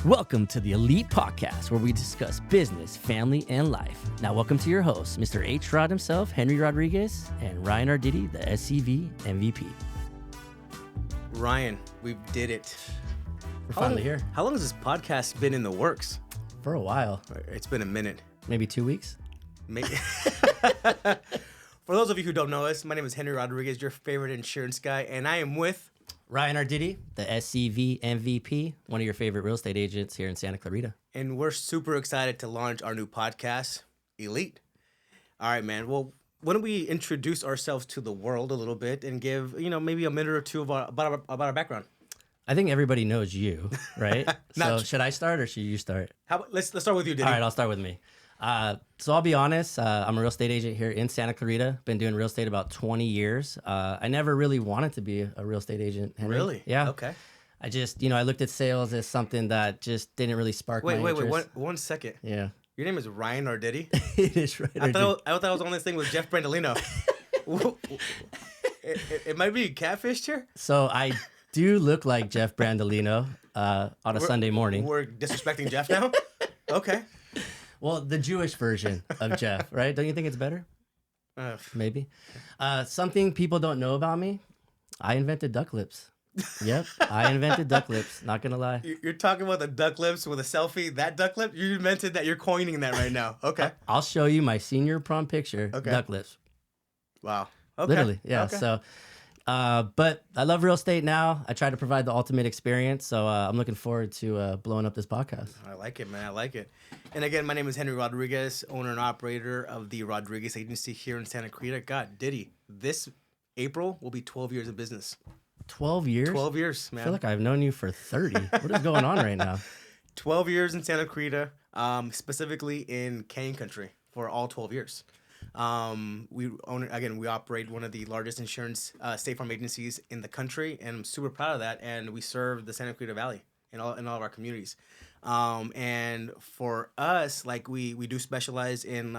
Welcome to the Elite Podcast, where we discuss business, family, and life. Now, welcome to your hosts, Mr. H. Rod himself, Henry Rodriguez, and Ryan Arditty, the SCV MVP. Ryan, we did it. We're finally here. How long has this podcast been in the works? For a while. It's been a minute. Maybe 2 weeks? Maybe. For those of you who don't know us, my name is Henry Rodriguez, your favorite insurance guy, and I am with Ryan Arditty, the SCV MVP, one of your favorite real estate agents here in Santa Clarita. And we're super excited to launch our new podcast, Elite. All right, man. Well, why don't we introduce ourselves to the world a little bit and give, maybe a minute or two about our background? I think everybody knows you, right? So should I start or should you start? Let's start with you, Diddy. All right, I'll start with me. So I'll be honest, I'm a real estate agent here in Santa Clarita. Been doing real estate about 20 years. I never really wanted to be a real estate agent, Henry. Really? Yeah. Okay. I just, I looked at sales as something that just didn't really spark my interest. Wait, one second. Yeah. Your name is Ryan Arditty? It is Ryan Arditty. I thought I was on this thing with Jeff Brandolino. It might be catfished here? So I do look like Jeff Brandolino on a Sunday morning. We're disrespecting Jeff now? Okay. Well, the Jewish version of Jeff, right? Don't you think it's better? Maybe. Something people don't know about me, I invented duck lips. Yep, I invented duck lips, not gonna lie. You're talking about the duck lips with a selfie, that duck lip? You invented that, you're coining that right now. Okay. I'll show you my senior prom picture, duck lips. Wow. Okay. Literally, yeah. Okay. So, but I love real estate now. I try to provide the ultimate experience. So I'm looking forward to blowing up this podcast. I like it, man. I like it. And again, my name is Henry Rodriguez, owner and operator of the Rodriguez Agency here in Santa Clarita. God, Diddy, this April will be 12 years of business. 12 years? 12 years, man. I feel like I've known you for 30. What is going on right now? 12 years in Santa Clarita, specifically in Canyon Country for all 12 years. We operate one of the largest insurance state farm agencies in the country, and I'm super proud of that. And we serve the Santa Clarita Valley in all of our communities. And for us, like we do specialize in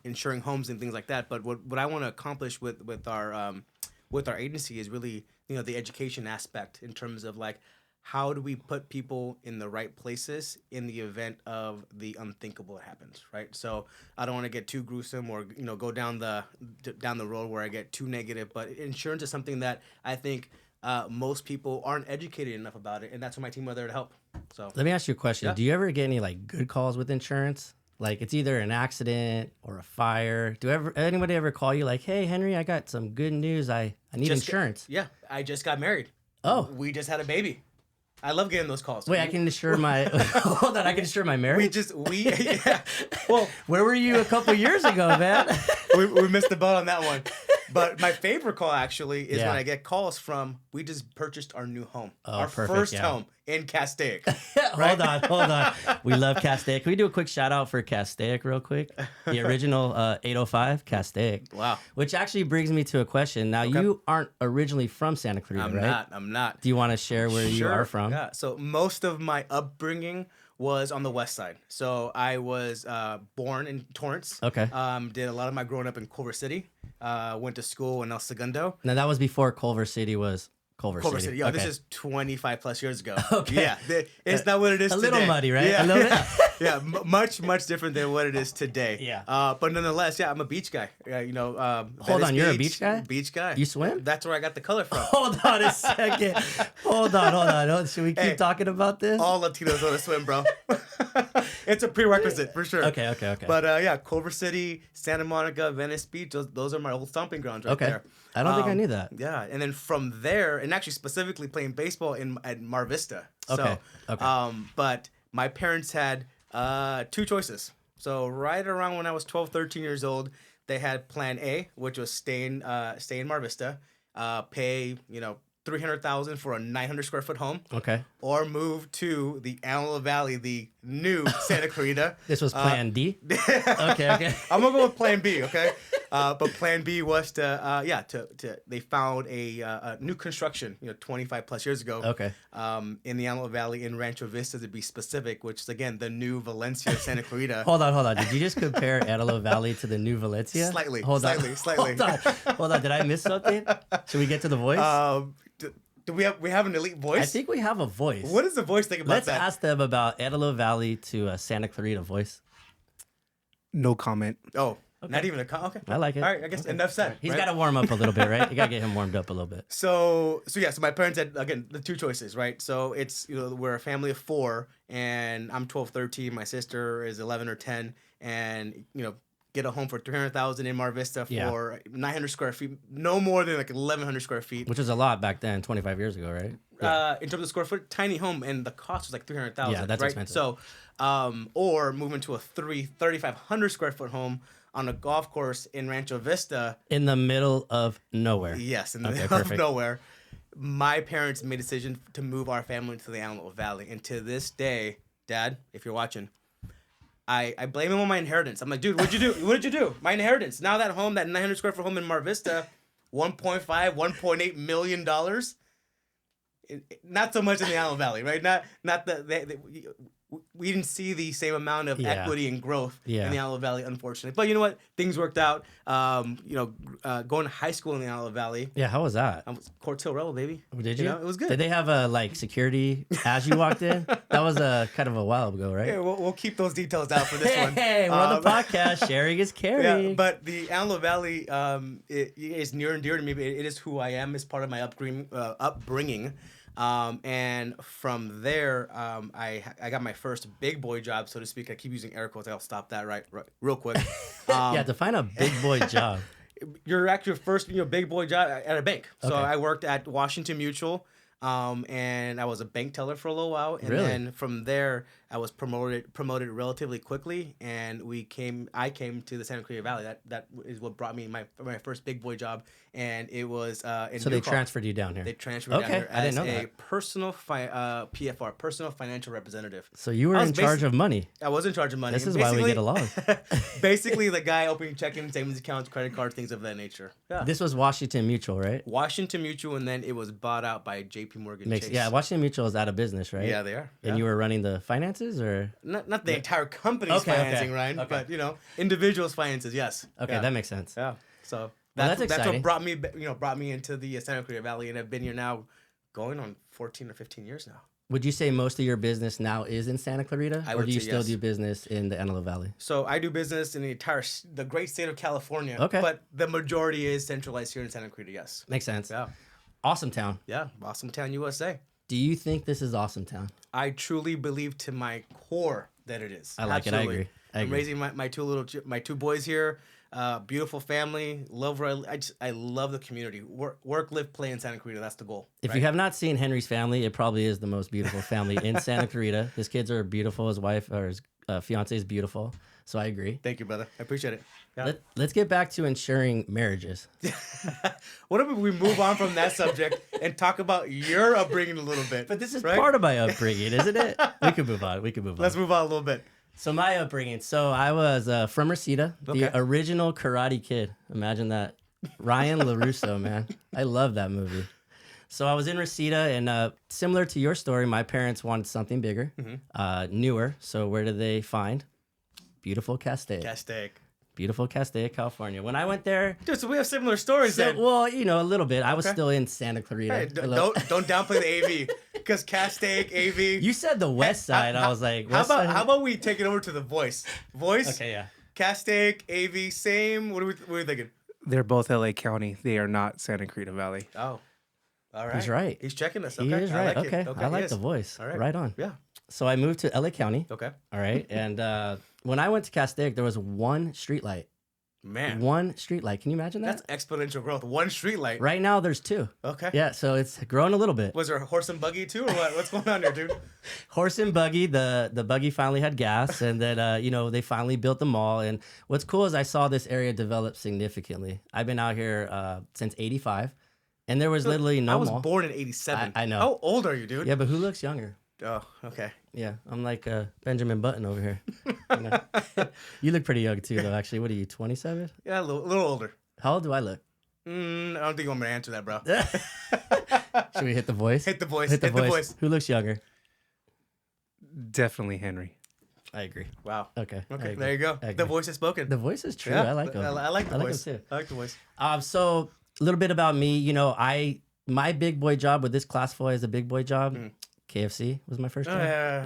insuring homes and things like that. But what I want to accomplish with our agency is really the education aspect in terms of like, how do we put people in the right places in the event of the unthinkable happens, right? So I don't want to get too gruesome or go down the road where I get too negative. But insurance is something that I think most people aren't educated enough about it, and that's why my team are there to help. So let me ask you a question. Yeah. Do you ever get any like good calls with insurance? Like it's either an accident or a fire. Anybody ever call you like, "Hey Henry, I got some good news. I need insurance." Yeah, I just got married. Oh, we just had a baby. I love getting those calls. Wait, I can insure my hold on, I can insure my marriage? Yeah. Well, where were you a couple years ago, man? we missed the boat on that one. But my favorite call actually is when I get calls from, we just purchased our new home. Our first home in Castaic. Right? Hold on. We love Castaic. Can we do a quick shout out for Castaic real quick? The original 805 Castaic. Wow. Which actually brings me to a question. Now, you aren't originally from Santa Clarita, right? I'm not. Do you want to share where you are from? Yeah. So most of my upbringing was on the west side. So I was born in Torrance. Okay. Did a lot of my growing up in Culver City. Went to school in El Segundo. Now, that was before Culver City was Culver City. Yeah, okay. This is 25 plus years ago. Okay. Yeah, it's not what it is today. A little muddy, right? Yeah, a little bit. Yeah, much different than what it is today. Yeah. But nonetheless, I'm a beach guy. Hold on, you're a beach guy? Beach guy. You swim? That's where I got the color from. Hold on a second. Hold on. Should we keep talking about this? All Latinos know to swim, bro. It's a prerequisite for sure. Okay. But Culver City, Santa Monica, Venice Beach, those are my old stomping grounds right there. I don't think I knew that. Yeah, and then from there, and actually specifically playing baseball at Mar Vista. Okay. But my parents had two choices. So right around when I was 12, 13 years old, they had Plan A, which was stay in Mar Vista, pay $300,000 for a 900 square foot home. Okay. Or move to the Antelope Valley, the new Santa Clarita. This was Plan D? Okay. I'm going to go with Plan B, okay? But Plan B was they found a new construction, 25 plus years ago. Okay. In the Antelope Valley in Rancho Vista, to be specific, which is, again, the new Valencia, Santa Clarita. Hold on. Did you just compare Antelope Valley to the new Valencia? Slightly. Hold on. Did I miss something? Should we get to the voice? Do we have an elite voice? I think we have a voice. What does the voice think about Let's that? ask them about Antelope Valley to Santa Clarita voice. No comment. Oh, not even a okay. I like it. All right, I guess enough said. He's right? got to warm up a little bit, right? You got to get him warmed up a little bit. So my parents had, again, the two choices, right? So it's, we're a family of 4, and I'm 12, 13. My sister is 11 or 10, and, get a home for $300,000 in Mar Vista for 900 square feet, no more than like 1,100 square feet. Which was a lot back then, 25 years ago, right? In terms of square foot, tiny home, and the cost was like $300,000. Yeah, that's right? expensive. So, or move into a 3,500 square foot home on a golf course in Rancho Vista. In the middle of nowhere. Yes, in the middle of nowhere. My parents made a decision to move our family to the Antelope Valley, and to this day, Dad, if you're watching, I blame him on my inheritance. I'm like, dude, what'd you do? What did you do? My inheritance. Now that home, that 900 square foot home in Mar Vista, $1.8 million. Not so much in the Antelope Valley, right? We didn't see the same amount of equity and growth in the Antelope Valley, unfortunately. But you know what? Things worked out. Going to high school in the Antelope Valley. Yeah, how was that? I was Court Hill Rebel, baby. Did you? It was good. Did they have security as you walked in? That was kind of a while ago, right? Yeah, we'll keep those details out for this one. Hey, we're on the podcast. Sharing is caring. Yeah, but the Antelope Valley it is near and dear to me. It is who I am. It's part of my upbringing. And from there, I got my first big boy job, so to speak. I keep using air quotes. I'll stop that right real quick. Define a big boy job. You're actually your first big boy job at a bank. So Okay. I worked at Washington Mutual, and I was a bank teller for a little while. And then from there, I was promoted relatively quickly, and I came to the Santa Clarita Valley. That is what brought me my first big boy job, and it was in So they transferred you down here. They transferred me down here I didn't as know a that. personal PFR, personal financial representative. So you were in charge of money. I was in charge of money. This And is why we get along. basically, the guy opening checking, savings accounts, credit cards, things of that nature. Yeah. This was Washington Mutual, right? Washington Mutual, and then it was bought out by J.P. Morgan Chase. Yeah, Washington Mutual is out of business, right? Yeah, they are. And you were running the finances, or? Not the entire company's financing, Ryan, but individuals' finances. Yes. Okay, that makes sense. Yeah. So that's that's exciting. what brought me into the Santa Clarita Valley, and I've been here now, going on 14 or 15 years now. Would you say most of your business now is in Santa Clarita, or do you still do business in the Antelope Valley? So I do business in the great state of California. Okay. But the majority is centralized here in Santa Clarita. Yes. Makes sense. Yeah. Awesome town. Yeah. Awesome town, USA. Do you think this is awesome town? I truly believe to my core that it is. I like it. I agree. I'm raising my two boys here. Beautiful family. I love the community. Work, live, play in Santa Clarita. That's the goal. If you have not seen Henry's family, it probably is the most beautiful family in Santa Clarita. His kids are beautiful. His wife or his fiance is beautiful. So I agree. Thank you, brother. I appreciate it. Yeah. Let's get back to insuring marriages. What if we move on from that subject and talk about your upbringing a little bit? But this is part of my upbringing, isn't it? We could move on. Let's move on a little bit. So my upbringing. So I was from Reseda, the original Karate Kid. Imagine that. Ryan LaRusso, man. I love that movie. So I was in Reseda, and similar to your story, my parents wanted something bigger, newer. So where did they find? Beautiful Castaic. Beautiful Castaic, California. When I went there... Dude, so we have similar stories then. Well, a little bit. I was still in Santa Clarita. Hey, don't downplay the AV. Because Castaic, AV... You said the west side. I was like... How about we take it over to the voice? Voice? Okay, yeah. Castaic, AV, same. What are we thinking? They're both LA County. They are not Santa Clarita Valley. Oh. All right. He's right. He's checking us. Okay. He is right. I like okay. it. I like the voice. All right. Right on. Yeah. So I moved to LA County. Okay. All right. And when I went to Castaic, there was one street light. Man. One street light. Can you imagine that? That's exponential growth. One street light. Right now, there's two. Okay. Yeah, so it's grown a little bit. Was there a horse and buggy too, or what? What's going on there, dude? Horse and buggy. The buggy finally had gas, and then they finally built the mall. And what's cool is I saw this area develop significantly. I've been out here since *85, and there was literally no mall. I was born in '87. I know. How old are you, dude? Yeah, but who looks younger? Oh, okay. Yeah, I'm like Benjamin Button over here. You look pretty young too, though. Actually, what are you? 27? Yeah, a little older. How old do I look? I don't think I'm gonna answer that, bro. Should we hit the voice? Hit the voice. Hit the voice. Who looks younger? Definitely Henry. I agree. Wow. Okay. There you go. The voice is spoken. The voice is true. Yeah, I like him. I like the voice. Him too. I like the voice. So a little bit about me. I my big boy job, would this classify as a big boy job? KFC was my first job.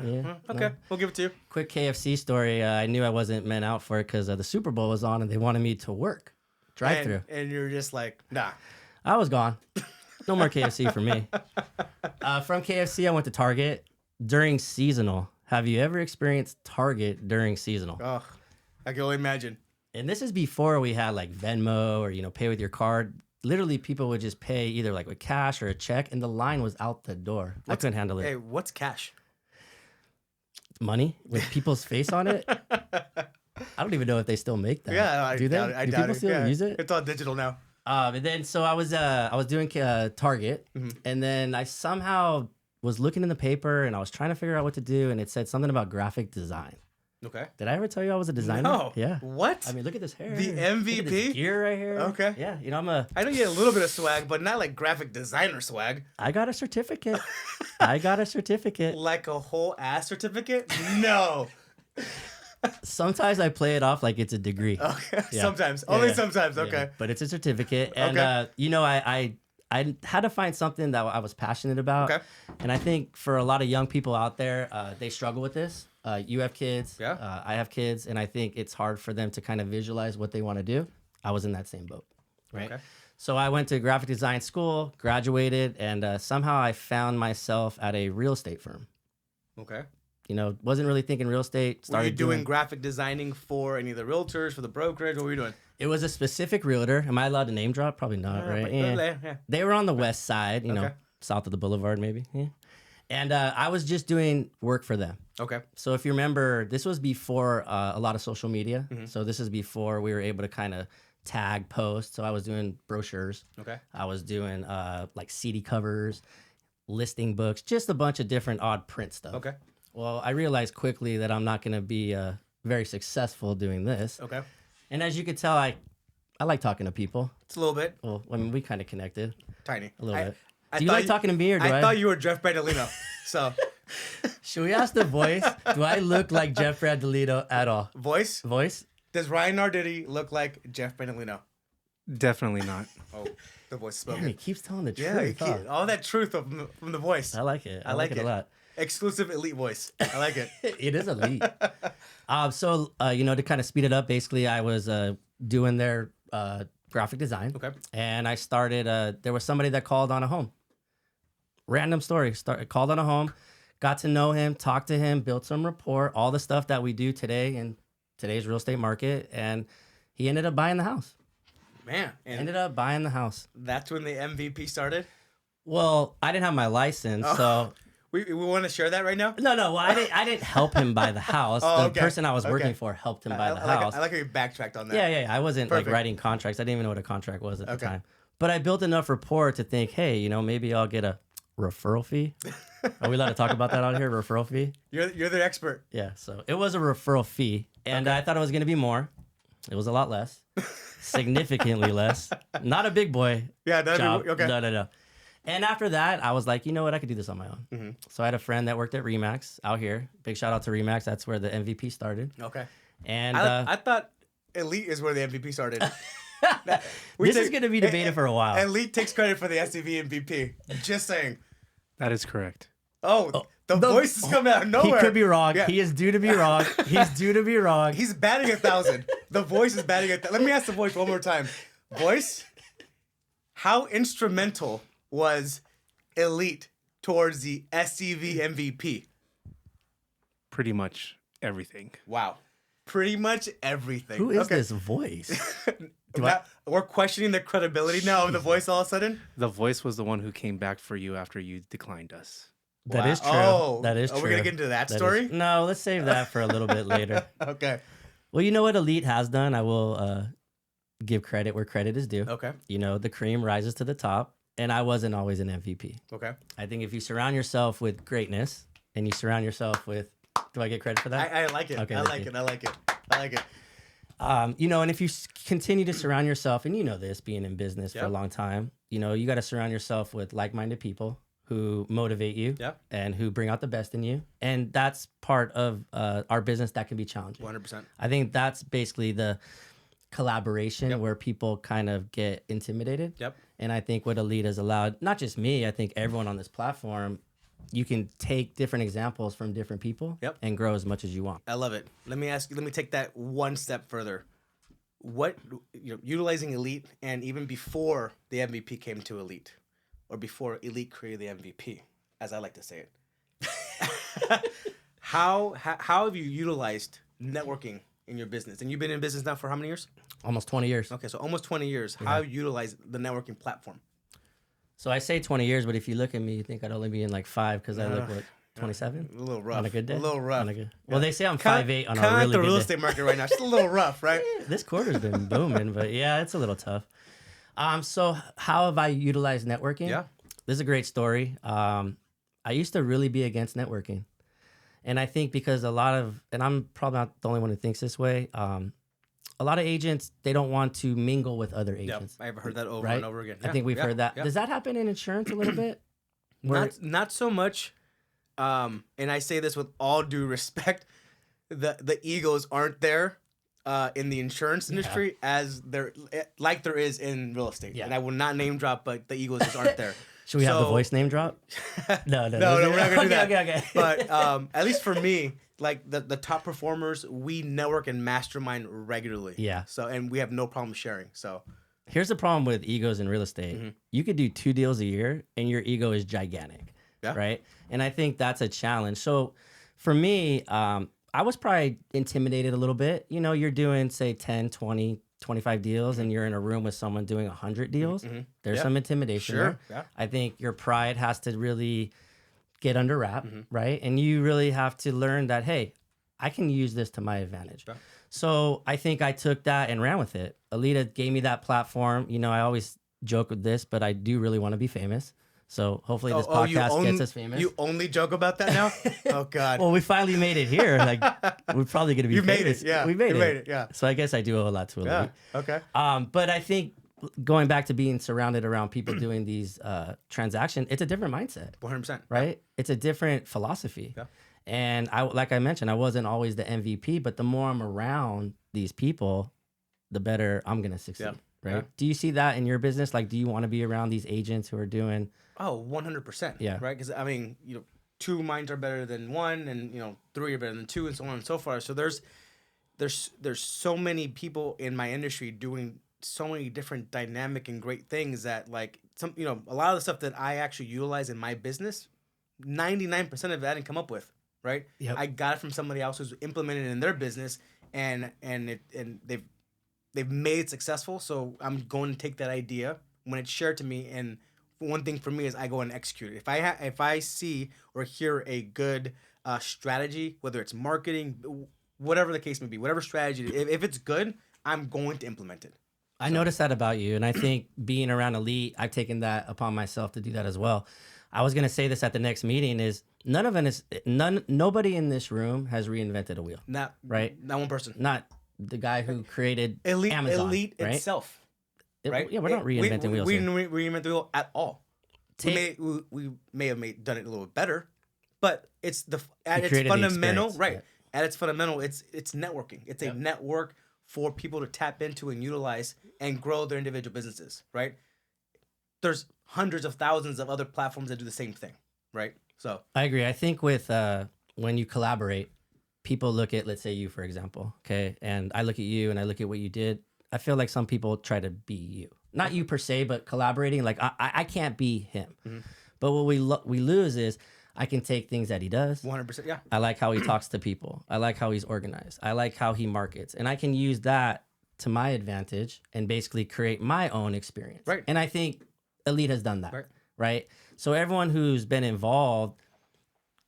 Yeah. Okay, we'll give it to you. Quick KFC story. I knew I wasn't meant out for it because the Super Bowl was on and they wanted me to work drive-through. And you're just like, nah. I was gone. No more KFC for me. From KFC, I went to Target during seasonal. Have you ever experienced Target during seasonal? Oh, I can only imagine. And this is before we had like Venmo or, pay with your card. Literally, people would just pay either like with cash or a check, and the line was out the door. I couldn't handle it. Hey, what's cash? Money with people's face on it. I don't even know if they still make that. Yeah, do they? I do doubt people it. still use it? It's all digital now. And then so I was doing Target, and then I somehow was looking in the paper, and I was trying to figure out what to do, and it said something about graphic design. Okay. Did I ever tell you I was a designer? No. Yeah. What? I mean, look at this hair. The MVP? Look at this gear right here. Okay. Yeah. I know you had a little bit of swag, but not like graphic designer swag. I got a certificate. Like a whole ass certificate? No. Sometimes I play it off like it's a degree. Okay. Yeah. Sometimes. Only sometimes. Yeah. Okay. But it's a certificate. And, Okay. I had to find something that I was passionate about. Okay. And I think for a lot of young people out there, they struggle with this. You have kids. Yeah. I have kids. And I think it's hard for them to kind of visualize what they want to do. I was in that same boat. Right. Okay. So I went to graphic design school, graduated, and somehow I found myself at a real estate firm. Okay. Wasn't really thinking real estate. Were you doing graphic designing for any of the realtors, for the brokerage? What were you doing? It was a specific realtor. Am I allowed to name drop? Probably not, right? Yeah. They were on the west side, Okay. south of the boulevard, maybe. Yeah. And I was just doing work for them. Okay. So if you remember, this was before a lot of social media. So this is before we were able to kind of tag posts. So I was doing brochures. Okay. I was doing like CD covers, listing books, just a bunch of different odd print stuff. Okay. Well, I realized quickly that I'm not going to be very successful doing this. Okay. And as you could tell, I like talking to people. It's a little bit. Well, I mean, we kind of connected Tiny. a little bit. I Do you thought like talking to me or do I? I thought you were Jeff Brandolino. So, Should we ask the voice? Do I look like Jeff Brandolino at all? voice? Does Ryan Arditty look like Jeff Brandolino? Definitely not. Oh, the voice is Damn, he spoken. keeps telling the Yeah, truth. Huh? all that truth from the voice. I like it. I like it a it. lot. Exclusive elite voice. I like it. It is elite. So to kind of speed it up, basically, I was doing their graphic design. Okay. And I started. There was somebody that called on a home. Random story. Called on a home, got to know him, talked to him, built some rapport, all the stuff that we do today in today's real estate market, and he ended up buying the house. Man. And Ended up buying the house. that's when the MVP started? Well, I didn't have my license, so We want to share that right now? no. Well, I didn't help him buy the house. Oh, The okay. person I was working Okay. for helped him buy the I house. like how you backtracked on that. Yeah. I wasn't Perfect. like writing contracts. I didn't even know what a contract was at the Okay. time. But I built enough rapport to think, hey, maybe I'll get a referral fee. Are we allowed to talk about that on here? Referral fee? You're the expert. Yeah. So it was a referral fee, and I thought it was going to be more. It was a lot less, significantly less. Not a big boy. Yeah, that'd job. be okay. No. And after that, I was like, you know what? I could do this on my own. Mm-hmm. So I had a friend that worked at Remax out here. Big shout out to Remax. That's where the MVP started. Okay. And I thought elite is where the MVP started. this is going to be debated for a while. Elite takes credit for the SCV MVP. Just saying. That is correct. Oh, the voice is coming out of He nowhere. could be wrong. Yeah. He is due to be wrong. He's due to be wrong. He's batting 1,000. The voice is batting 1,000. Let me ask the voice one more time. Voice, how instrumental was Elite towards the SCV MVP? Pretty much everything. Wow. Pretty much everything. Who is this voice? We're questioning the credibility now of the voice all of a sudden? The voice was the one who came back for you after you declined us. That Wow. is true. Oh, that is are true. we going to get into that That story? is- no, let's save that for a little bit later. Okay. Well, you know what Elite has done? I will give credit where credit is due. Okay. The cream rises to the top, and I wasn't always an MVP. Okay. I think if you surround yourself with greatness and you surround yourself with, do I get credit for that? I like it. Okay, I thank like you. it. I like it. I like it. And if you continue to surround yourself, and this being in business for a Yep. long time, you got to surround yourself with like-minded people who motivate you Yep. and who bring out the best in you. And that's part of our business that can be challenging. 100%. I think that's basically the collaboration Yep. where people kind of get intimidated. Yep. And I think what Elite has allowed, not just me, I think everyone on this platform, you can take different examples from different people and grow as much as you want. I love it. Let me take that one step further. What, utilizing Elite, and even before the MVP came to Elite, or before Elite created the MVP, as I like to say it, how have you utilized networking in your business? And you've been in business now for how many years? Almost 20 years. Okay, so almost 20 years. How have you utilized the networking platform? So I say 20 years, but if you look at me, you think I'd only be in like 5 because I look, what, 27? A little rough. On a good day? A little rough. Well, they say I'm 5'8" on a really good day. Kind of the real estate market right now. Just a little rough, right? This quarter's been booming, but yeah, it's a little tough. So how have I utilized networking? Yeah. This is a great story. I used to really be against networking. And I think because and I'm probably not the only one who thinks this way, a lot of agents, they don't want to mingle with other agents. I've heard that over and over again. I think we've heard that. Does that happen in insurance a little bit? Not so much. And I say this with all due respect. The egos aren't there in the insurance industry as there is in real estate. Yeah. And I will not name drop, but the egos just aren't there. Should we have the voice name drop? No, we're not gonna do that. Okay. But at least for me, like the top performers, we network and mastermind regularly. Yeah. So, and we have no problem sharing. So here's the problem with egos in real estate. Mm-hmm. You could do 2 deals a year and your ego is gigantic. Yeah. Right. And I think that's a challenge. So for me, I was probably intimidated a little bit. You're doing, say, 10, 20, 25 deals and you're in a room with someone doing 100 deals. Mm-hmm. There's some intimidation there. Yeah. I think your pride has to really get under wrap, right? And you really have to learn that, hey, I can use this to my advantage. Yeah. So I think I took that and ran with it. Alita gave me that platform. I always joke with this, but I do really want to be famous. So hopefully this podcast gets us famous. You only joke about that now? Oh, God. Well, we finally made it here. Like, we're probably going to be famous. You made it, yeah. We made it, yeah. So I guess I do owe a lot to Elite. Yeah, okay. But I think going back to being surrounded around people doing these transactions, it's a different mindset. 100%. Right? Yeah. It's a different philosophy. Yeah. And like I mentioned, I wasn't always the MVP, but the more I'm around these people, the better I'm going to succeed. Yeah. Right? Yeah. Do you see that in your business? Like, do you want to be around these agents who are doing... Oh, 100%. Yeah. Right? Because, 2 minds are better than 1, and, 3 are better than 2, and so on and so forth. So there's so many people in my industry doing so many different dynamic and great things that, like, a lot of the stuff that I actually utilize in my business, 99% of it I didn't come up with, right? Yep. I got it from somebody else who's implemented it in their business, and they've made it successful. So I'm going to take that idea when it's shared to me, and one thing for me is I go and execute it. If I see or hear a good strategy, whether it's marketing, whatever the case may be, whatever strategy, if it's good, I'm going to implement it. I noticed that about you, and I think being around Elite, I've taken that upon myself to do that as well. I was going to say this at the next meeting: is nobody in this room has reinvented a wheel. Not one person. Not the guy who created Amazon. Elite right? itself. Right? Yeah, we're not reinventing wheels. We didn't reinvent the wheel at all. We may have done it a little bit better, but it's at its fundamental, right? Yeah. At its fundamental, it's networking. It's a network for people to tap into and utilize and grow their individual businesses, right? There's hundreds of thousands of other platforms that do the same thing, right? So I agree. I think with when you collaborate, people look at, let's say you, for example, okay, and I look at you and I look at what you did. I feel like some people try to be you. Not you per se, but collaborating. Like, I can't be him. Mm-hmm. But what we lose is I can take things that he does. 100%, yeah. I like how he talks to people. I like how he's organized. I like how he markets. And I can use that to my advantage and basically create my own experience. Right. And I think Elite has done that. Right? So everyone who's been involved,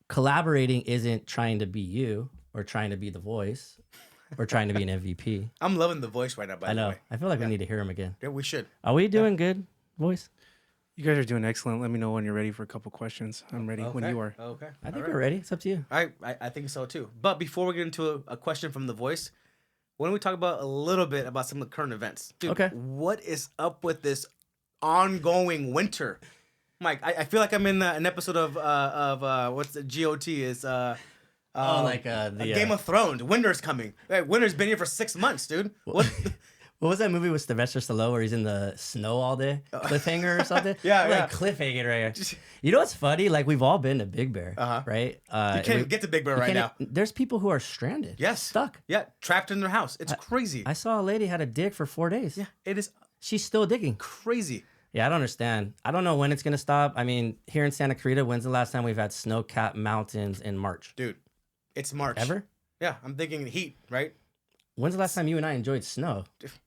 collaborating isn't trying to be you or trying to be the voice. We're trying to be an MVP. I'm loving the voice right now, by the way. I know. I feel like we need to hear him again. Yeah, we should. Are we doing good, voice? You guys are doing excellent. Let me know when you're ready for a couple questions. I'm ready when you are. Okay. I think we're ready. It's up to you. I think so, too. But before we get into a question from the voice, why don't we talk about a little bit about some of the current events? Dude, okay. What is up with this ongoing winter? Mike, I feel like I'm in an episode of what's the GOT is... the Game of Thrones. Winter's coming. Hey, winter's been here for 6 months, dude. What? What was that movie with Sylvester Stallone where he's in the snow all day? Cliffhanger or something? Yeah, I'm yeah. like, cliffhanger right here. You know what's funny? Like, we've all been to Big Bear, right? You can't even get to Big Bear right now. There's people who are stranded. Yes. Stuck. Yeah, trapped in their house. It's crazy. I saw a lady had to dig for 4 days. Yeah, it is She's still digging. crazy. Yeah, I don't understand. I don't know when it's going to stop. I mean, here in Santa Clarita, when's the last time we've had snow-capped mountains in March? Dude, it's March. Ever? Yeah, I'm thinking heat, right? When's the last time you and I enjoyed snow?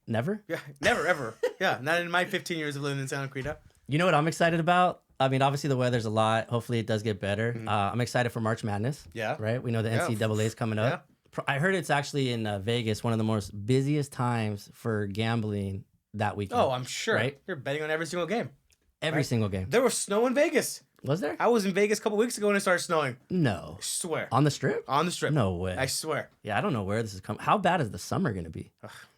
Never? Yeah, never, ever. Yeah, not in my 15 years of living in Santa Clarita. You know what I'm excited about? I mean, obviously the weather's a lot. Hopefully it does get better. I'm excited for March Madness. Yeah. Right? We know the NCAA is coming up. Yeah. I heard it's actually in Vegas, one of the most busiest times for gambling that weekend. Oh, I'm sure. Right? You're betting on every single game. Every single game. There was snow in Vegas. Was there? I was in Vegas a couple weeks ago and it started snowing. No. I swear. On the strip? On the strip. No way. I swear. Yeah, I don't know where this is coming. How bad is the summer going to be?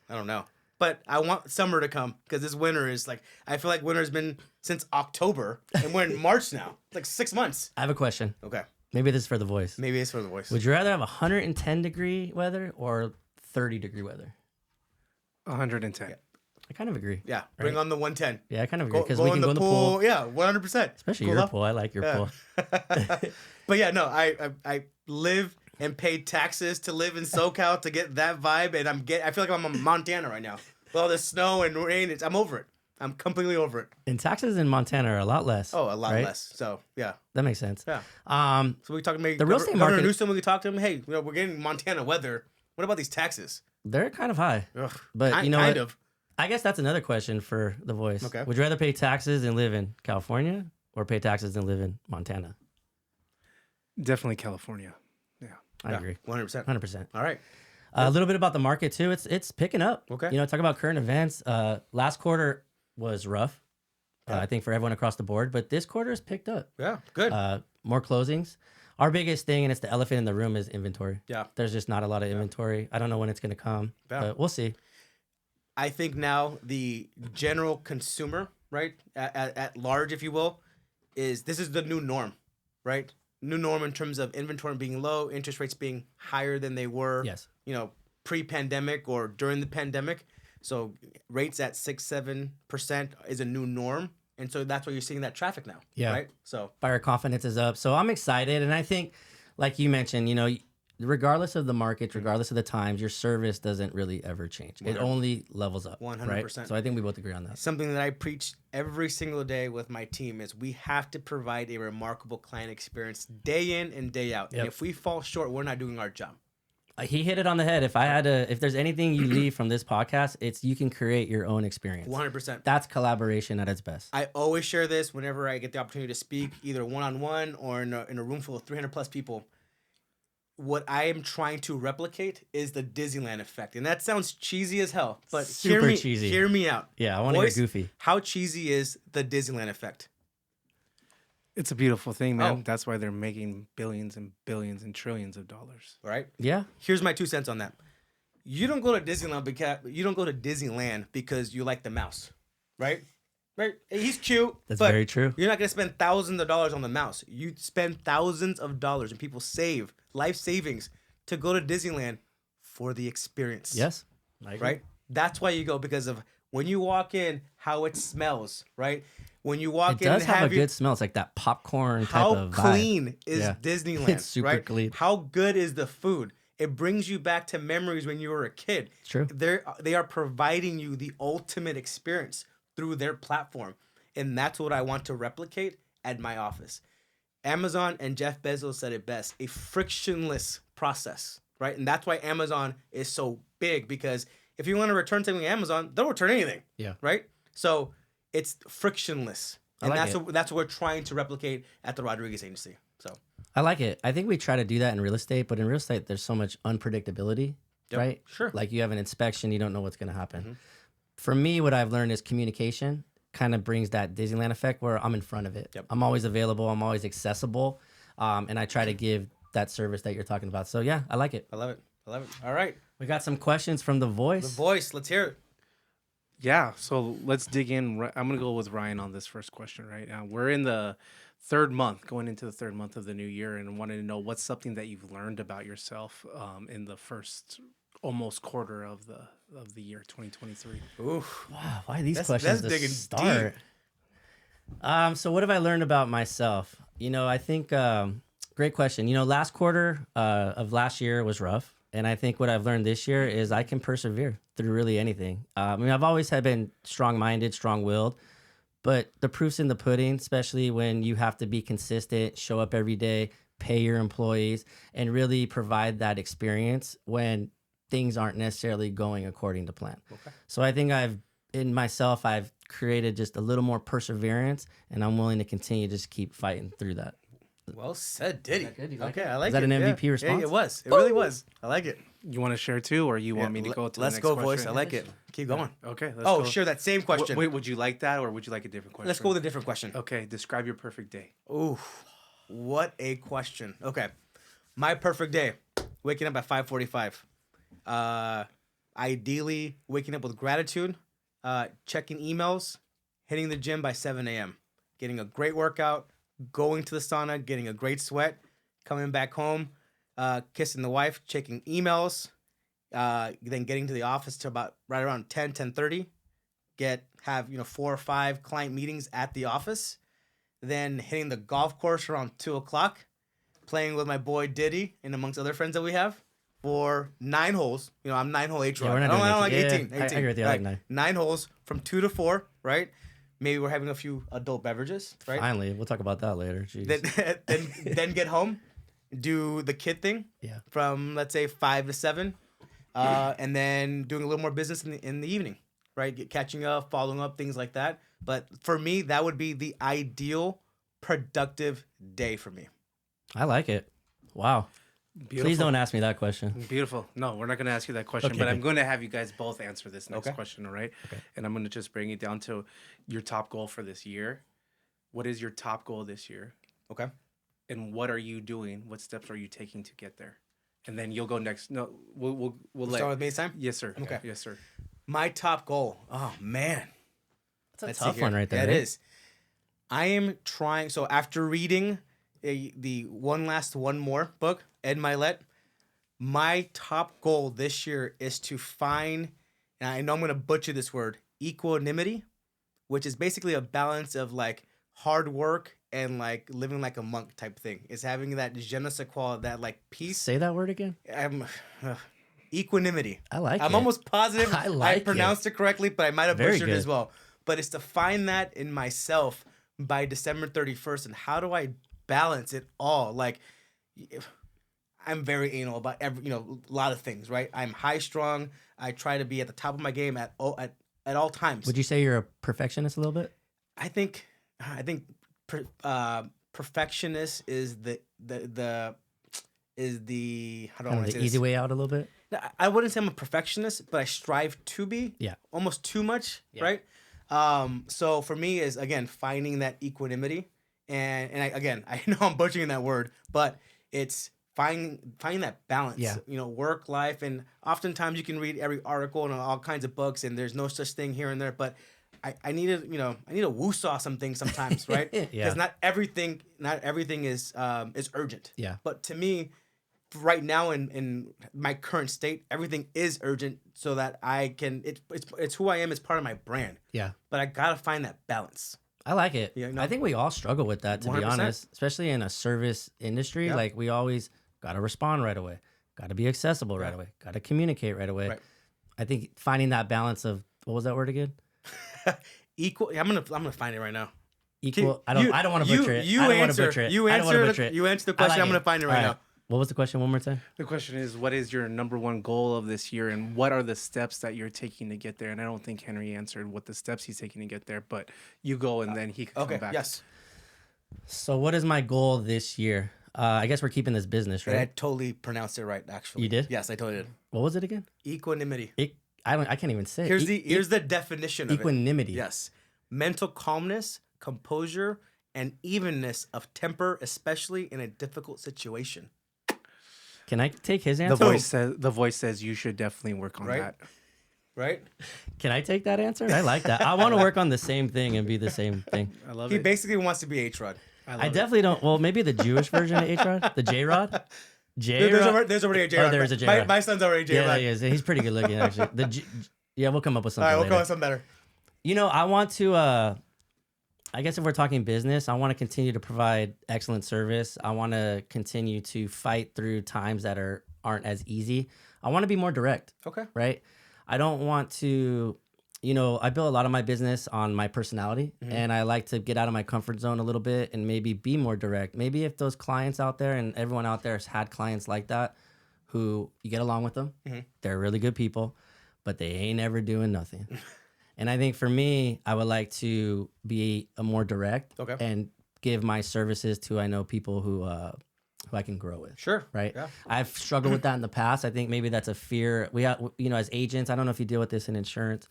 I don't know. But I want summer to come because this winter is like, I feel like winter's been since October and we're in March now. It's like 6 months. I have a question. Okay. Maybe this is for the voice. Maybe it's for the voice. Would you rather have 110-degree weather or 30-degree weather? 110. Yeah. I kind of agree. Yeah. Bring on the 110. Yeah, I kind of agree Go because we can go in the pool. Yeah, 100%. Especially Cool your up. pool. I like your pool. But yeah, no, I live and pay taxes to live in SoCal to get that vibe, and I feel like I'm in Montana right now. With all this snow and rain, I'm over it. I'm completely over it. And taxes in Montana are a lot less. Oh, a lot right? less. So yeah, That makes sense. yeah. So we talking maybe the real estate Governor market- Newsom. We could talk to him. Hey, we're getting Montana weather. What about these taxes? they're kind of high. Ugh, But you know kind what? of. I guess that's another question for the voice. Okay. Would you rather pay taxes and live in California or pay taxes and live in Montana? Definitely California. Yeah. I agree. 100%. 100%. All right. A little bit about the market too. It's picking up. Okay. You know, talk about current events. Last quarter was rough, I think, for everyone across the board. But this quarter has picked up. Yeah. Good. More closings. Our biggest thing, and it's the elephant in the room, is inventory. Yeah. There's just not a lot of inventory. I don't know when it's going to come, but we'll see. I think now the general consumer, right, at large, if you will, this is the new norm, right? New norm in terms of inventory being low, interest rates being higher than they were, Yes. you know, pre-pandemic or during the pandemic. So rates at 6-7% is a new norm. And so that's why you're seeing that traffic now. Yeah. Right. So Buyer confidence is up. So I'm excited. And I think, like you mentioned, you know, regardless of the markets, regardless of the times, your service doesn't really ever change. It only levels up. 100%. Right? So I think we both agree on that. something that I preach every single day with my team is we have to provide a remarkable client experience day in and day out. Yep. And if we fall short, we're not doing our job. He hit it on the head. If there's anything you leave from this podcast, it's you can create your own experience. 100%. That's collaboration at its best. I always share this whenever I get the opportunity to speak, either one-on-one or in a room full of 300 plus people. What I am trying to replicate is the Disneyland effect. And that sounds cheesy as hell, but Super cheesy. Hear me out. Yeah, I want to Boys, get goofy. How cheesy is the Disneyland effect? It's a beautiful thing, man. Oh. That's why they're making billions and billions and trillions of dollars. Right? Yeah. Here's my 2 cents on that. You don't go to Disneyland because you like the mouse, right? Right? He's cute. That's but very true. You're not gonna spend thousands of dollars on the mouse. You spend thousands of dollars, and people save life savings to go to Disneyland for the experience. Yes. I agree. Right? That's why you go, because of when you walk in, how it smells. Right? When you walk It in, does and have a good smell. It's like that popcorn type how of vibe. clean is Yeah. Disneyland? It's super right? clean. How good is the food? It brings you back to memories when you were a kid. It's true. They are providing you the ultimate experience through their platform. And that's what I want to replicate at my office. Amazon and Jeff Bezos said it best, a frictionless process, right? And that's why Amazon is so big, because if you want to return something to Amazon, they'll return anything. Yeah. Right? So it's frictionless. And like that's what we're trying to replicate at the Rodriguez Agency. So I like it. I think we try to do that in real estate, but in real estate, there's so much unpredictability, right? Sure. Like you have an inspection, you don't know what's going to happen. For me, what I've learned is communication kind of brings that Disneyland effect where I'm in front of it. Yep. I'm always available. I'm always accessible. And I try to give that service that you're talking about. So yeah, I like it. I love it. All right. We got some questions from The Voice. The Voice. Let's hear it. Yeah, so let's dig in. I'm going to go with Ryan on this first question right now. We're in the third month, going into the third month of the new year, and wanted to know what's something that you've learned about yourself in the first almost quarter of the year 2023? Oof. Wow, why these That's questions to digging start? So what have I learned about myself? I think great question. Last quarter of last year was rough, and I think what I've learned this year is I can persevere through really anything. I've always had been strong-minded, strong-willed, but the proof's in the pudding, especially when you have to be consistent, show up every day, pay your employees, and really provide that experience when things aren't necessarily going according to plan. Okay. So I think I've created just a little more perseverance, and I'm willing to continue to just keep fighting through that. Well said, Diddy. Good? You like Okay, it? I like Is that it. an MVP Yeah. response? Yeah, it was. It really was. I like it. You want to share too, or you want me to go to the Let's next go, question? voice. I like it. Keep going. Okay. Let's Oh, go. sure. That same question. Wait, would you like that, or would you like a different question? Let's go with a different question. Okay. Describe your perfect day. Ooh, what a question. Okay, my perfect day: waking up at 5:45. Ideally, waking up with gratitude, checking emails, hitting the gym by 7 a.m., getting a great workout, going to the sauna, getting a great sweat, coming back home, kissing the wife, checking emails, then getting to the office to about right around 10:30. Have 4 or 5 client meetings at the office. Then hitting the golf course around 2:00, playing with my boy Diddy and amongst other friends that we have for 9 holes. I'm 9-hole H-Rod. Yeah, we're not I doing don't that. like Yeah, 18. I agree with you. I like 9. 9 holes from 2 to 4, right? Maybe we're having a few adult beverages, right? Finally, we'll talk about that later. Jeez. Then get home, do the kid thing. Yeah. From let's say 5 to 7, and then doing a little more business in the evening, right? Catching up, following up, things like that. But for me, that would be the ideal productive day for me. I like it. Wow. Beautiful. Please don't ask me that question. Beautiful. No, we're not going to ask you that question, Okay, but I'm good. going to have you guys both answer this next Okay. question, all right? Okay. And I'm going to just bring it down to your top goal for this year. What is your top goal this year? Okay. And what are you doing? What steps are you taking to get there? And then you'll go next. No, we'll Start with me this time. Yes, sir. Okay. Yes, sir. My top goal. Oh man, That's a Let's tough see one here. right there. Yeah, right? it is. I am trying. So after reading the One Last One More book, Ed Milet, my top goal this year is to find, and I know I'm going to butcher this word, equanimity, which is basically a balance of like hard work and like living like a monk type thing. It's having that je ne sais quoi, that like peace. Say that word again. Equanimity. I like I'm it. almost positive I like I pronounced it correctly, but I might have Very butchered it good. as well. But it's to find that in myself by December 31st. And how do I balance it all? Like, I'm very anal about a lot of things, right? I'm high strung. I try to be at the top of my game at all times. Would you say you're a perfectionist a little bit? I think perfectionist is the how do I Kind want of to say the easy this? way out a little bit? I wouldn't say I'm a perfectionist, but I strive to be. Yeah. Almost too much, Yeah. right? So for me is again finding that equanimity, and I know I'm butchering that word, but it's finding that balance. Yeah. Work life, and oftentimes you can read every article and all kinds of books, and there's no such thing here and there, but I need to woo-saw some things sometimes, right? Because Yeah. not everything is urgent. Yeah. But to me, right now in my current state, everything is urgent so that I can. It's who I am. It's part of my brand. Yeah. But I gotta find that balance. I like it. Yeah, no. I think we all struggle with that, to be 100%. honest, especially in a service industry. Yeah. Like, we always got to respond right away, got to be accessible right away, got to communicate right away. Right. I think finding that balance of, what was that word again? Equal. I'm gonna find it right now. Equal. I don't want to butcher it. You I don't want to answer. butcher it. You I don't wanna butcher answer. it. You answer the I question. like I'm gonna it. find it All right now. What was the question one more time? The question is, what is your number one goal of this year, and what are the steps that you're taking to get there? And I don't think Henry answered what the steps he's taking to get there, but you go and then he can Okay. come back. Yes. So what is my goal this year? I guess we're keeping this business, And I right? totally pronounced it right. Actually. You did? Yes, I totally did. What was it again? Equanimity. I can't even say it. Here's the definition of equanimity. it. Yes. Mental calmness, composure, and evenness of temper, especially in a difficult situation. Can I take his The answer? voice says you should definitely work on Right? that. Right? Can I take that answer? I like that. I want to work on the same thing and be the same thing. I love He it. basically wants to be H-Rod. I definitely don't. Well, maybe the Jewish version of H-Rod, the J-Rod. There's already a J. Oh, there's a J. My son's already J. Yeah, he is. He's pretty good looking, actually. Yeah, we'll come up with something. All right, we'll later. come up with something better. You know, I want to. I guess if we're talking business, I want to continue to provide excellent service. I want to continue to fight through times that aren't as easy. I want to be more direct. Okay. Right. I don't want to. You know, I build a lot of my business on my personality, and I like to get out of my comfort zone a little bit and maybe be more direct. Maybe if those clients out there and everyone out there has had clients like that, who you get along with them, they're really good people, but they ain't ever doing nothing. And I think for me, I would like to be a more direct and give my services to, I know, people who I can grow with. Sure. Right. Yeah. I've struggled with that in the past. I think maybe that's a fear. We have, you know, as agents, I don't know if you deal with this in insurance,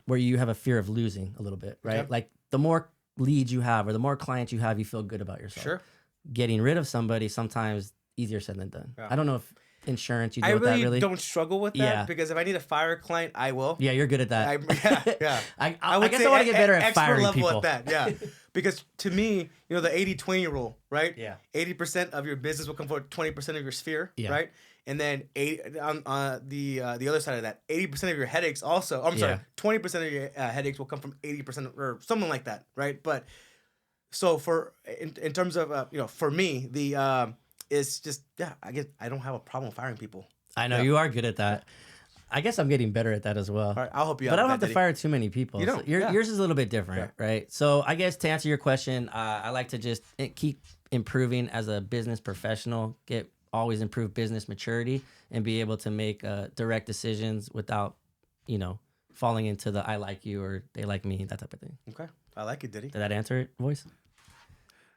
where you have a fear of losing a little bit, right? Okay. Like the more leads you have or the more clients you have, you feel good about yourself. Sure. Getting rid of somebody sometimes easier said than done. Yeah. I don't know if insurance you deal I with that really really. don't struggle with that Yeah. because if I need to fire a client, I will. Yeah, you're good at that. Yeah. I would guess say I want to get better at expert firing level people. at that. Yeah. Because to me, you know, the 80-20 rule, right? Yeah. 80% of your business will come from 20% of your sphere, Yeah. right? And then on the other side of that, 80% of your headaches also. I'm sorry, Yeah. 20% of your headaches will come from 80% or something like that, right? But so for in terms of you know, for me, the it's just I don't have a problem firing people. I know you are good at that. I guess I'm getting better at that as well. All right, I'll help you out. But I don't with have that, to fire too many people. You don't, So yeah. Yours is a little bit different, right? So I guess to answer your question, I like to just keep improving as a business professional, always improve business maturity, and be able to make direct decisions without, you know, falling into the I like you or they like me, that type of thing. Okay, I like it, Diddy. Did that answer it, voice?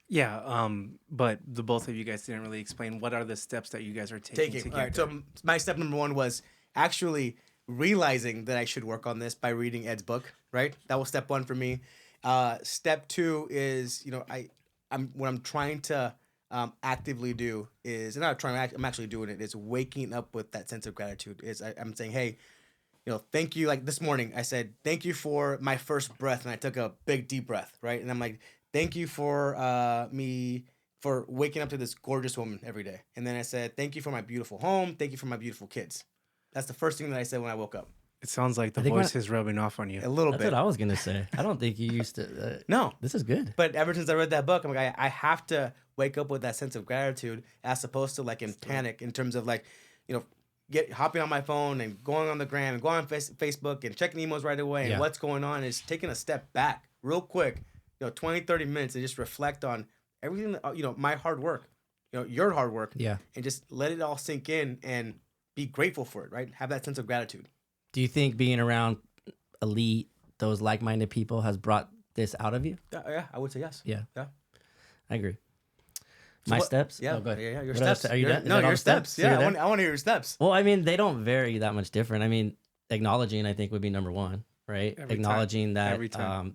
Yeah, but the both of you guys didn't really explain what are the steps that you guys are taking to get All right, there. so my step number one was actually realizing that I should work on this by reading Ed's book. Right, that was step one for me. Step two is, you know, what I'm trying to actively do is, and I'm actually doing it, is waking up with that sense of gratitude. I'm saying, hey, you know, thank you. Like this morning, I said, thank you for my first breath, and I took a big deep breath, right? And I'm like, thank you for me for waking up to this gorgeous woman every day. And then I said, thank you for my beautiful home. Thank you for my beautiful kids. That's the first thing that I said when I woke up. It sounds like the voice is rubbing off on you. A little That's bit. what I was gonna say. I don't think you used to. No. This is good. But ever since I read that book, I'm like, I have to wake up with that sense of gratitude as opposed to like in panic in terms of like, you know, hopping on my phone and going on the gram and going on Facebook and checking emails right away and what's going on. Is taking a step back real quick, you know, 20, 30 minutes and just reflect on everything that, you know, my hard work, you know, your hard work. Yeah. And just let it all sink in and be grateful for it, right? Have that sense of gratitude. Do you think being around elite, those like-minded people, has brought this out of you? Yeah, I would say yes. Yeah. Yeah. I agree. So My what- steps? Yeah, Oh, go ahead. yeah, your What else? steps. Are you done? Is No, that all your the steps. So you're Yeah, there? I want to hear your steps. Well, I mean, they don't vary that much different. I mean, acknowledging, I think, would be number one, right? Every Acknowledging that Every time.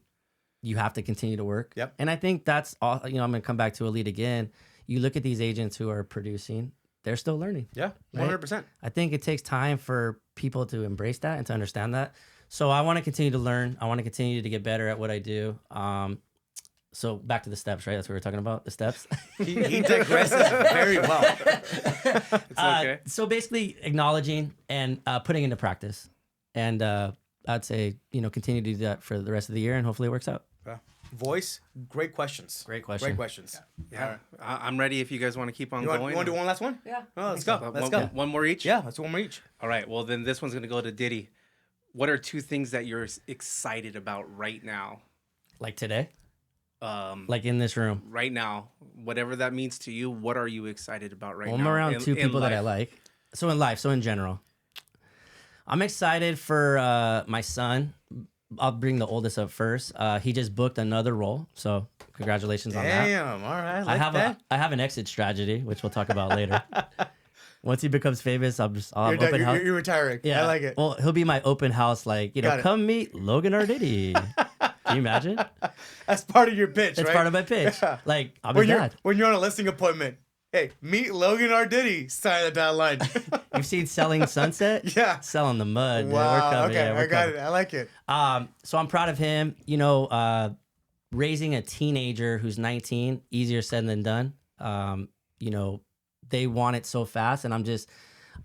you have to continue to work. Yep. And I think that's all, you know, I'm going to come back to elite again. You look at these agents who are producing, they're still learning. Yeah, Right? 100%. I think it takes time for people to embrace that and to understand that. So I want to continue to learn. I want to continue to get better at what I do. So back to the steps, right? That's what we were talking about, the steps. He digresses very well. It's okay. So basically acknowledging and putting into practice. And I'd say, you know, continue to do that for the rest of the year and hopefully it works out. Yeah. Voice, great questions. Great question. Great questions. Yeah, I'm ready if you guys want to keep on You want going. to do one last one? Yeah. Oh, let's go. Let's one, go. One more each? Yeah, let's do one more each. All right. Well, then this one's going to go to Diddy. What are two things that you're excited about right now? Like today? Like in this room? Right now, whatever that means to you, what are you excited about right Well, now? I'm around two people that I like. So in life, so in general. I'm excited for my son. I'll bring the oldest up first. He just booked another role, so congratulations on that. Damn, all right. I like that. I have an exit strategy, which we'll talk about later. Once he becomes famous, I'll have open house. You're retiring. Yeah, I like it. Well, he'll be my open house, like, you know, Got it. come meet Logan Arditty. Can you imagine? That's part of your pitch, That's right? part of my pitch. Yeah. Like, I'm his dad. When you're on a listing appointment, hey, meet Logan Arditty. Sign the dotted line. You've seen Selling Sunset? Yeah. Selling the mud. dude. We're Wow. coming. Okay, Yeah, we're I got coming. it. I like it. So I'm proud of him. You know, raising a teenager who's 19, easier said than done. You know, they want it so fast, and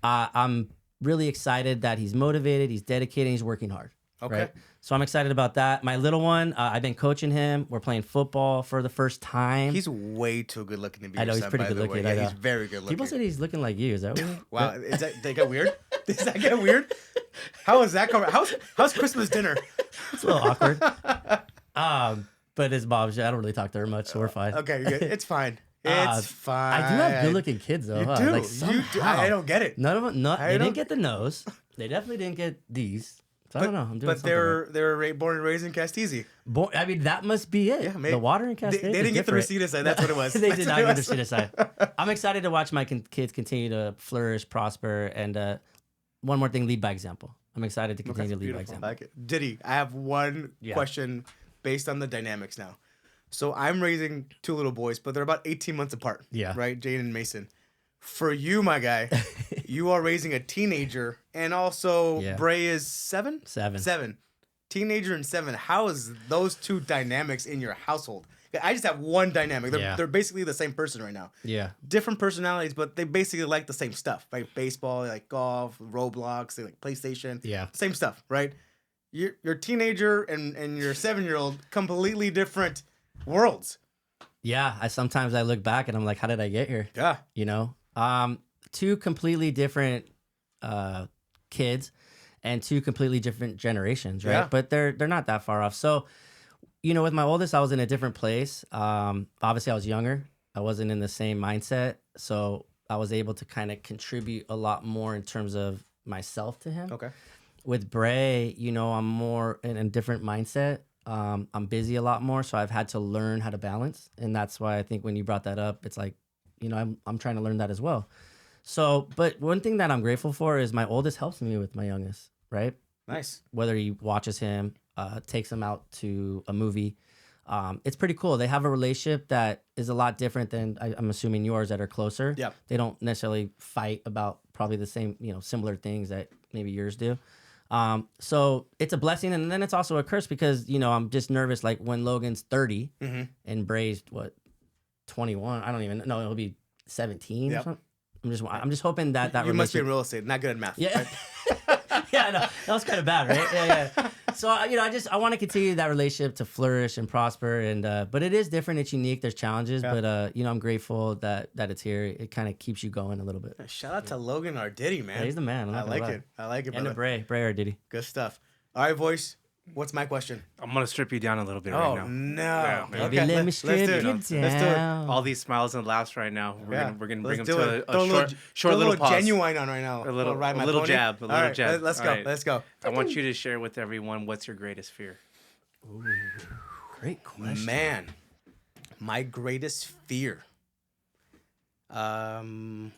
I'm really excited that he's motivated, he's dedicated, he's working hard. Okay. Right? So I'm excited about that. My little one, I've been coaching him. We're playing football for the first time. He's way too good looking to be. I know your he's son, pretty by good the looking. way. I Yeah, know. he's very good looking. People said he's looking like you. Is that weird? Wow, is that they get weird? Does that get weird? How is that coming? How's Christmas dinner? It's a little awkward. But his mom, I don't really talk to her much, so we're fine. Okay, it's fine. It's fine. I do have good-looking kids, though. You huh? do. Like, You do. I don't get it. None of them. I They don't- didn't get the nose. They definitely didn't get these. So I don't know. I'm doing But something they're born and raised in Castizzi. I mean, that must be it. Yeah, maybe. The water in Cascade. They didn't get the Reseda side. That's what it was. They That's did what not it get the was. Reseda side. I'm excited to watch my kids continue to flourish, prosper, and one more thing: lead by example. I'm excited to continue to lead by I example. like it. Diddy, I have one question based on the dynamics now. So I'm raising two little boys, but they're about 18 months apart. Yeah. Right? Jane and Mason. For you, my guy, you are raising a teenager, and also Bray is 7? 7. Teenager and 7. How is those two dynamics in your household? I just have one dynamic. They're basically the same person right now. Yeah. Different personalities, but they basically like the same stuff. Like baseball, they like golf, Roblox, they like PlayStation. Yeah. Same stuff, right? Your teenager and your 7-year-old, completely different worlds. Yeah. Sometimes I look back and I'm like, how did I get here? Yeah. You know, two completely different kids and two completely different generations, right? Yeah. But they're not that far off. So, you know, with my oldest, I was in a different place. Obviously, I was younger. I wasn't in the same mindset, so I was able to kind of contribute a lot more in terms of myself to him. Okay. With Bray, you know, I'm more in a different mindset. I'm busy a lot more, so I've had to learn how to balance, and that's why I think when you brought that up, it's like, you know, I'm trying to learn that as well. So, but one thing that I'm grateful for is my oldest helps me with my youngest, right? Nice. Whether he watches him, takes him out to a movie. It's pretty cool. They have a relationship that is a lot different than I'm assuming yours that are closer. Yeah. They don't necessarily fight about probably the same, you know, similar things that maybe yours do. So it's a blessing, and then it's also a curse because, you know, I'm just nervous. Like when Logan's 30 and Bray's 21. I don't even know. It'll be 17 or something. I'm just hoping that You must be in real estate, not good at math. Yeah. Right? Yeah, I know. That was kind of bad, right? Yeah. So, you know, I want to continue that relationship to flourish and prosper. And, but it is different. It's unique. There's challenges, but, you know, I'm grateful that it's here. It kind of keeps you going a little bit. Shout out to Logan Arditty, man. Yeah, he's the man. I like it. I like it, And brother. to Bray Arditty. Good stuff. All right, voice. What's my question? I'm gonna strip you down a little bit Oh, right now. no. Yeah, Baby, Okay, let me let's strip do you it. down. Let's do it. All these smiles and laughs right now. We're gonna bring Let's them do to it. a Throw short little pause. genuine on right now. A little- Ride a my little pony. jab, a All little right, jab. Let's All go. right. Let's go. I want you to share with everyone what's your greatest fear. Ooh, great question. Man, my greatest fear. Man,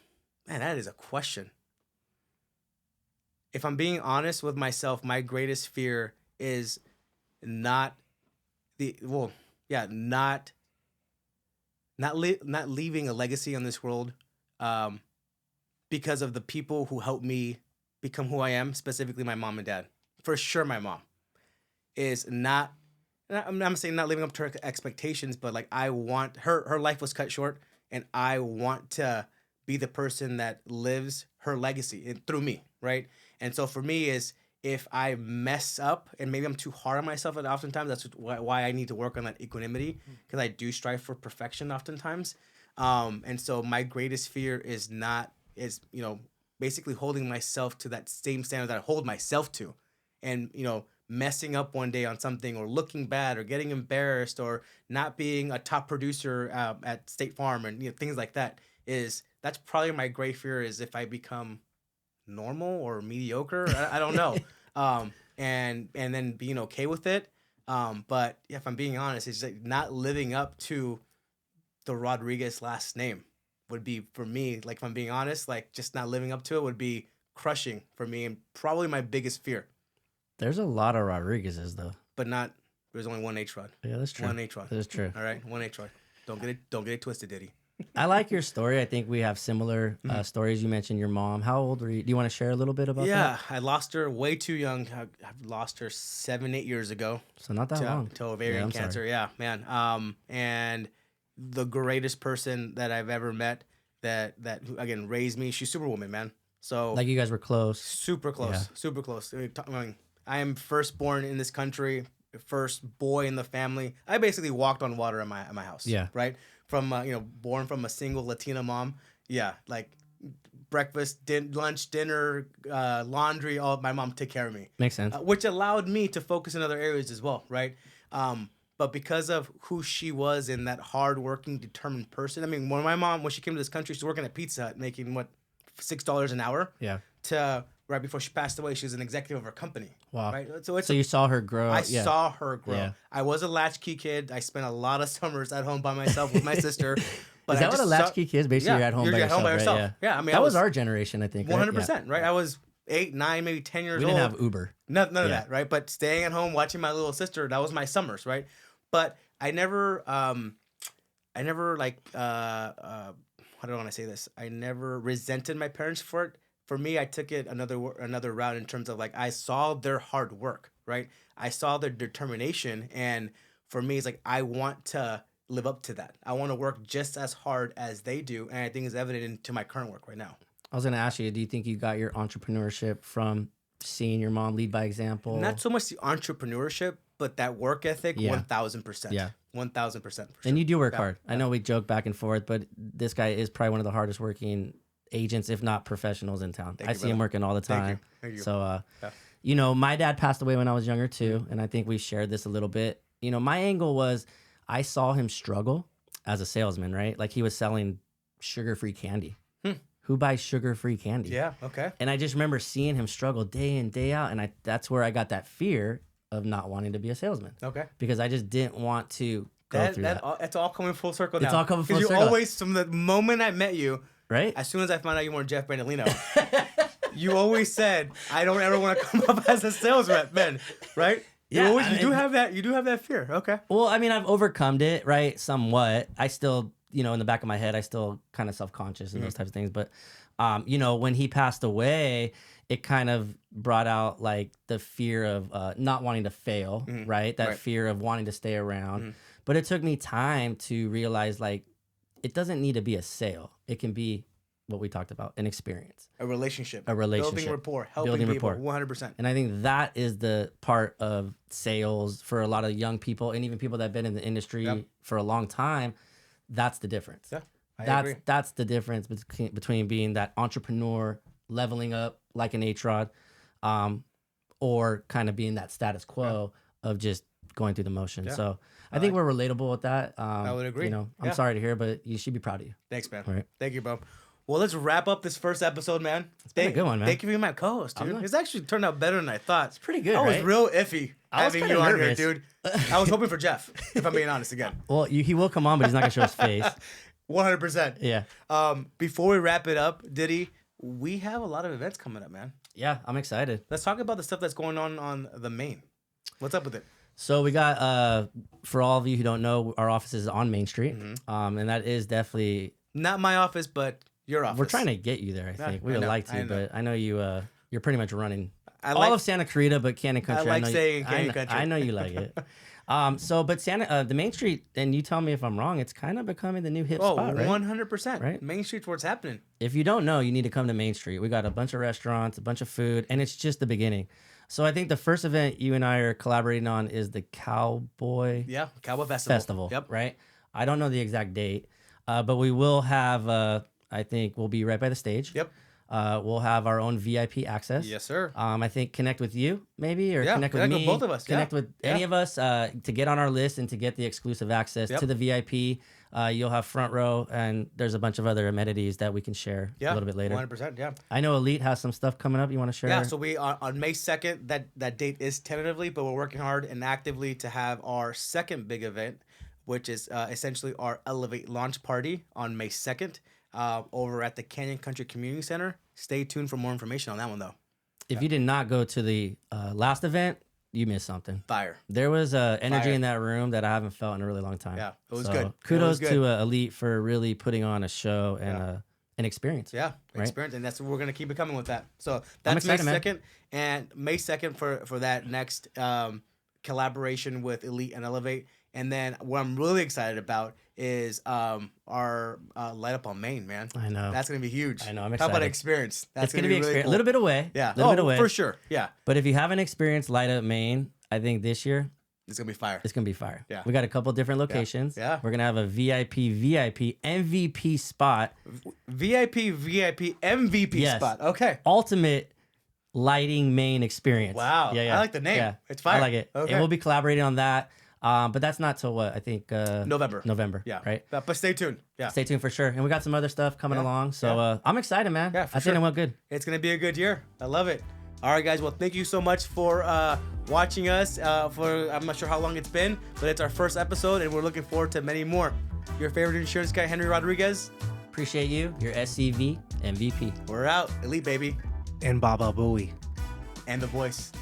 that is a question. If I'm being honest with myself, my greatest fear is not not leaving a legacy on this world, because of the people who helped me become who I am, specifically my mom and dad. For sure, my mom is not. I'm not saying not living up to her expectations, but like I want her life was cut short, and I want to be the person that lives her legacy through me, right? And so for me is if I mess up, and maybe I'm too hard on myself, and oftentimes that's why I need to work on that equanimity, because I do strive for perfection oftentimes. And so my greatest fear is basically holding myself to that same standard that I hold myself to, and messing up one day on something, or looking bad, or getting embarrassed, or not being a top producer at State Farm, and things like that. That's probably my great fear, is if I become normal or mediocre. I don't know. And then being okay with it. But if I'm being honest, it's like not living up to the Rodriguez last name would be, for me, like if I'm being honest, like just not living up to it would be crushing for me, and probably my biggest fear. There's a lot of Rodriguez's though. But there's only one H Rod. Yeah, that's true. One H Rod. That is true. All right, one H Rod. Don't get it twisted, Diddy. I like your story. I think we have similar stories. You mentioned your mom. How old were you? Do you want to share a little bit about that? Yeah, I lost her way too young. I've lost her 7-8 years ago. So not that long. To ovarian cancer. Sorry. Yeah, man. And the greatest person that I've ever met. that who, again, raised me. She's Superwoman, man. So Like you guys were close. super close, Yeah. super close. I am firstborn in this country, first boy in the family. I basically walked on water at my house. Yeah. Right. From born from a single Latina mom. Yeah, like breakfast, lunch, dinner, laundry. All my mom took care of me. Makes sense. Which allowed me to focus in other areas as well. Right. But because of who she was and that hardworking, determined person. I mean, when she came to this country, she was working at Pizza Hut, making what, $6 an hour. Yeah. To right before she passed away, she was an executive of her company. Wow. Right. So you saw her grow. I saw her grow. Yeah. I was a latchkey kid. I spent a lot of summers at home by myself with my sister. But Is that what a latchkey kid is? Basically, you're at home by yourself. Right? Yeah. I mean, that was our generation, I think. 100%. Right. I was 8, 9, maybe 10 years old. We didn't have Uber. None of that. Right. But staying at home, watching my little sister, that was my summers. Right. But I never like, how do I want to say this? I never resented my parents for it. For me, I took it another route in terms of like, I saw their hard work, right? I saw their determination. And for me, it's like, I want to live up to that. I want to work just as hard as they do. And I think it's evident to my current work right now. I was going to ask you, do you think you got your entrepreneurship from seeing your mom lead by example? Not so much the entrepreneurship, but that work ethic, 1,000%. Yeah. 1,000%. Sure. And you do work hard. I know we joke back and forth, but this guy is probably one of the hardest working agents, if not professionals in town. I see him working all the time. Thank you. So, my dad passed away when I was younger too. And I think we shared this a little bit. My angle was I saw him struggle as a salesman, right? Like he was selling sugar-free candy. Who buys sugar-free candy? Yeah. Okay. And I just remember seeing him struggle day in, day out. And that's where I got that fear of not wanting to be a salesman. Okay. Because I just didn't want to go through that. It's all coming full circle now. It's all coming full circle. You always, from the moment I met you, right? As soon as I found out you weren't Jeff Brandolino, you always said, I don't ever want to come up as a sales rep, man. Right? Yeah. You do have that fear. Okay. Well, I mean, I've overcome it, right? Somewhat. I still, in the back of my head, I still kind of self-conscious and those types of things. But, when he passed away, it kind of brought out like the fear of not wanting to fail, right? That fear of wanting to stay around. But it took me time to realize like it doesn't need to be a sale. It can be what we talked about, an experience. A relationship. Building rapport. Helping people. rapport. 100%. And I think that is the part of sales for a lot of young people and even people that have been in the industry for a long time. That's the difference. Yeah, I agree. That's the difference between being that entrepreneur, leveling up like an H-Rod, or kind of being that status quo of just going through the motion. Yeah. So I think we're relatable with that. I would agree. I'm sorry to hear, but you should be proud of you. Thanks, man. All right. Thank you, bro. Well, let's wrap up this first episode, man. It's been a good one, man. Thank you for being my co-host, dude. It's actually turned out better than I thought. It's pretty good, I was right? real iffy having you on here, dude. I was hoping for Jeff, if I'm being honest again. Well, he will come on, but he's not going to show his face. 100%. Yeah. Before we wrap it up, Diddy, we have a lot of events coming up, man. Yeah, I'm excited. Let's talk about the stuff that's going on the Main. What's up with it? So we got, for all of you who don't know, our office is on Main Street. And that is definitely... Not my office, but your office. We're trying to get you there, I think. We would like to, but I know you're pretty much running all of Santa Clarita, but Canyon Country. I like saying Canyon Country. I know you like it. But the Main Street, and you tell me if I'm wrong, it's kind of becoming the new hip spot, right? 100%. Right? Main Street's where it's happening. If you don't know, you need to come to Main Street. We got a bunch of restaurants, a bunch of food, and it's just the beginning. So I think the first event you and I are collaborating on is the Cowboy Festival. Yep. Right? I don't know the exact date, but we will have, I think we'll be right by the stage. Yep. We'll have our own VIP access. Yes, sir. I think connect with you maybe, or connect with me. With both of us. Connect with any of us to get on our list and to get the exclusive access to the VIP. You'll have front row, and there's a bunch of other amenities that we can share a little bit later. 100%. Yeah. I know Elite has some stuff coming up. You want to share? Yeah. So we on May 2nd. That date is tentatively, but we're working hard and actively to have our second big event, which is essentially our Elevate launch party on May 2nd. Over at the Canyon Country Community Center. Stay tuned for more information on that one, though. If you did not go to the last event, you missed something. Fire. There was energy in that room that I haven't felt in a really long time. Yeah, it was good. Kudos to Elite for really putting on a show and an experience. Yeah, right? Experience, and that's what we're gonna keep it coming with that. So that's May 2nd, and May 2nd for that next collaboration with Elite and Elevate And then what I'm really excited about is our light up on Main, man. I know. That's gonna be huge. I know. I'm How excited. about experience? That's It's gonna be really a cool. little bit away. Yeah. A little bit away for sure. Yeah. But if you haven't experienced Light Up Maine, I think this year It's gonna be fire. it's gonna be fire. Yeah. We got a couple different locations. Yeah. We're gonna have a VIP MVP spot. VIP MVP Yes. spot. Okay. Ultimate lighting Maine experience. Wow. I like the name. Yeah. It's fire. I like it. Okay. And we'll be collaborating on that. But that's not till what? I think November. Yeah. Yeah. Right. But stay tuned. Yeah. Stay tuned for sure. And we got some other stuff coming along. So Yeah. I'm excited, man. Yeah, for I think sure. it went good. It's gonna be a good year. I love it. All right, guys. Well, thank you so much for watching us. I'm not sure how long it's been, but it's our first episode, and we're looking forward to many more. Your favorite insurance guy, Henry Rodriguez. Appreciate you. Your SCV MVP. We're out. Elite, baby. And Baba Booey. And the voice.